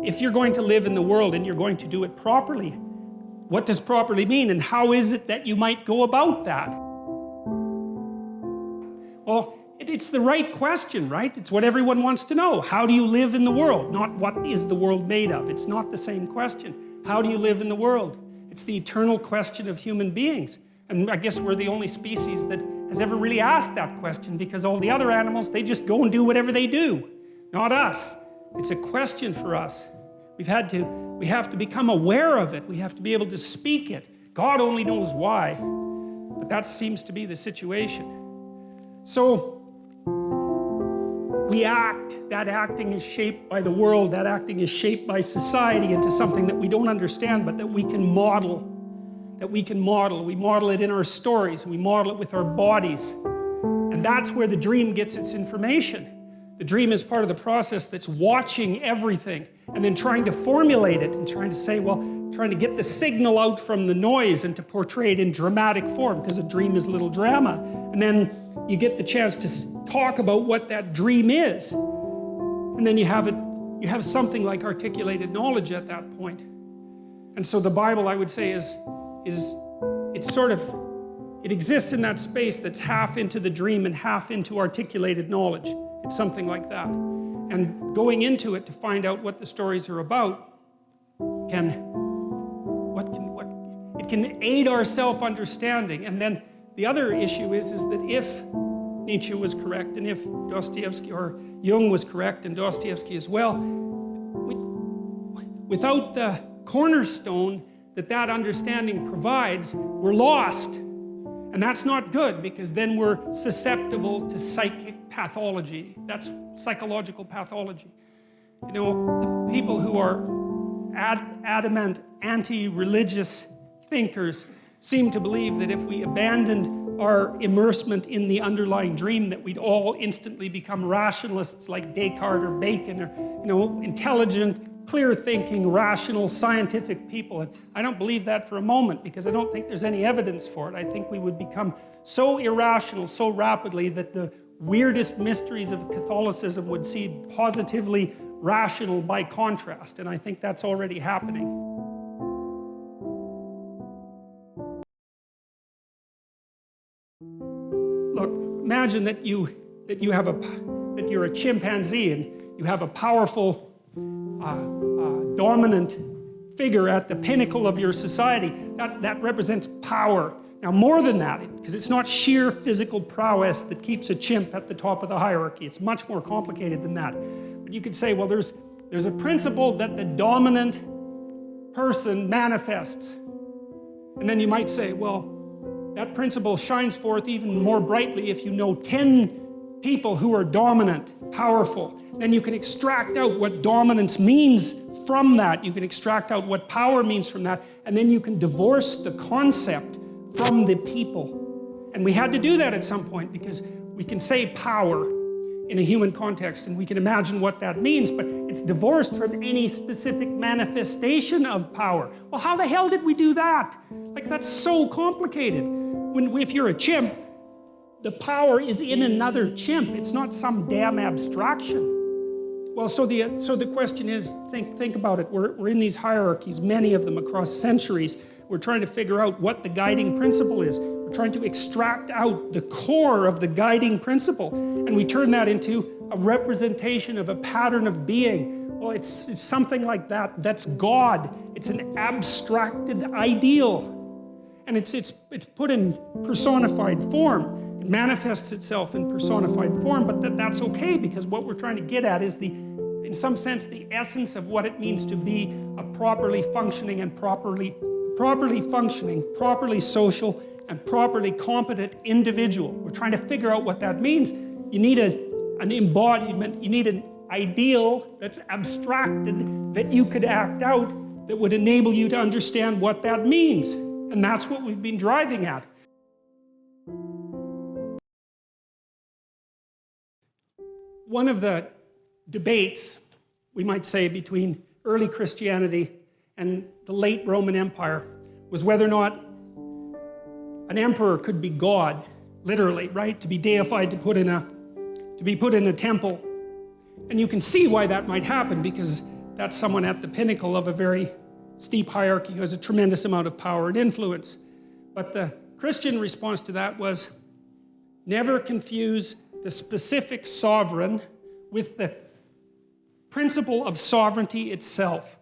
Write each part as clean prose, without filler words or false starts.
if you're going to live in the world and you're going to do it properly, what does properly mean, and how is it that you might go about that? Well, it's the right question, right? It's what everyone wants to know. How do you live in the world? Not what is the world made of. It's not the same question. How do you live in the world? It's the eternal question of human beings. And I guess we're the only species that has ever really asked that question, because all the other animals, they just go and do whatever they do. Not us. It's a question for us. We have to become aware of it. We have to be able to speak it. God only knows why. But that seems to be the situation. So, we act. That acting is shaped by the world. That acting is shaped by society into something that we don't understand, but that we can model. We model it in our stories. We model it with our bodies. And that's where the dream gets its information. The dream is part of the process that's watching everything and then trying to formulate it and trying to say, well, trying to get the signal out from the noise and to portray it in dramatic form, because a dream is a little drama. And then you get the chance to talk about what that dream is. And then you have something like articulated knowledge at that point. And so the Bible, I would say, it exists in that space that's half into the dream and half into articulated knowledge. It's something like that. And going into it to find out what the stories are about it can aid our self-understanding. And then the other issue is that if Nietzsche was correct, and if Dostoevsky or Jung was correct, and Dostoevsky as well, without the cornerstone that understanding provides, we're lost. And that's not good, because then we're susceptible to psychic pathology. That's psychological pathology. You know, the people who are adamant anti-religious thinkers seem to believe that if we abandoned our immersement in the underlying dream, that we'd all instantly become rationalists like Descartes or Bacon, or, you know, intelligent, clear-thinking, rational, scientific people. And I don't believe that for a moment, because I don't think there's any evidence for it. I think we would become so irrational so rapidly that the weirdest mysteries of Catholicism would seem positively rational by contrast. And I think that's already happening. Look, imagine that you're a chimpanzee and you have a powerful dominant figure at the pinnacle of your society. That represents power. Now, more than that, because it's not sheer physical prowess that keeps a chimp at the top of the hierarchy. It's much more complicated than that. But you could say, well, there's a principle that the dominant person manifests. And then you might say, well, that principle shines forth even more brightly if you know 10 people who are dominant, powerful. Then you can extract out what dominance means from that. You can extract out what power means from that. And then you can divorce the concept from the people. And we had to do that at some point, because we can say power in a human context and we can imagine what that means, but it's divorced from any specific manifestation of power. Well, how the hell did we do that? Like, that's so complicated. If you're a chimp, the power is in another chimp. It's not some damn abstraction. Well, so the question is, think about it. We're in these hierarchies, many of them across centuries. We're trying to figure out what the guiding principle is. We're trying to extract out the core of the guiding principle. And we turn that into a representation of a pattern of being. Well, it's something like that. That's God. It's an abstracted ideal. And it's put in personified form. It manifests itself in personified form, but that's okay, because what we're trying to get at is in some sense, the essence of what it means to be a properly functioning and properly social and properly competent individual. We're trying to figure out what that means. You need an embodiment, you need an ideal that's abstracted that you could act out that would enable you to understand what that means. And that's what we've been driving at. One of the debates, we might say, between early Christianity and the late Roman Empire was whether or not an emperor could be God, literally, right? To be deified, to be put in a temple. And you can see why that might happen, because that's someone at the pinnacle of a very steep hierarchy who has a tremendous amount of power and influence. But the Christian response to that was, never confuse the specific sovereign with the principle of sovereignty itself.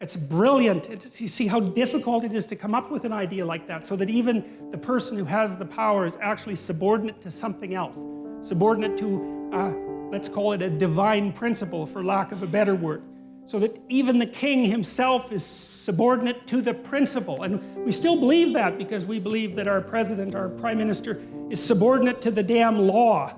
It's brilliant. You see how difficult it is to come up with an idea like that, so that even the person who has the power is actually subordinate to something else. Subordinate to, let's call it a divine principle, for lack of a better word. So that even the king himself is subordinate to the principle. And we still believe that because we believe that our president, our prime minister, is subordinate to the damn law,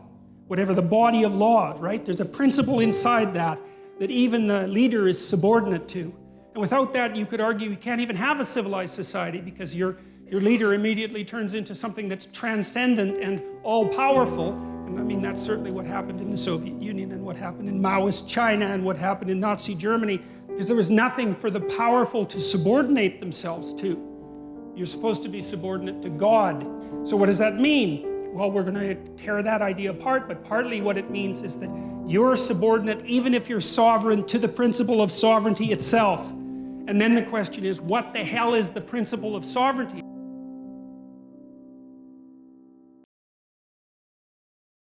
whatever the body of law, right? There's a principle inside that even the leader is subordinate to. And without that, you could argue you can't even have a civilized society, because your leader immediately turns into something that's transcendent and all-powerful. And I mean, that's certainly what happened in the Soviet Union and what happened in Maoist China and what happened in Nazi Germany, because there was nothing for the powerful to subordinate themselves to. You're supposed to be subordinate to God. So what does that mean? Well, we're going to tear that idea apart, but partly what it means is that you're subordinate, even if you're sovereign, to the principle of sovereignty itself. And then the question is, what the hell is the principle of sovereignty?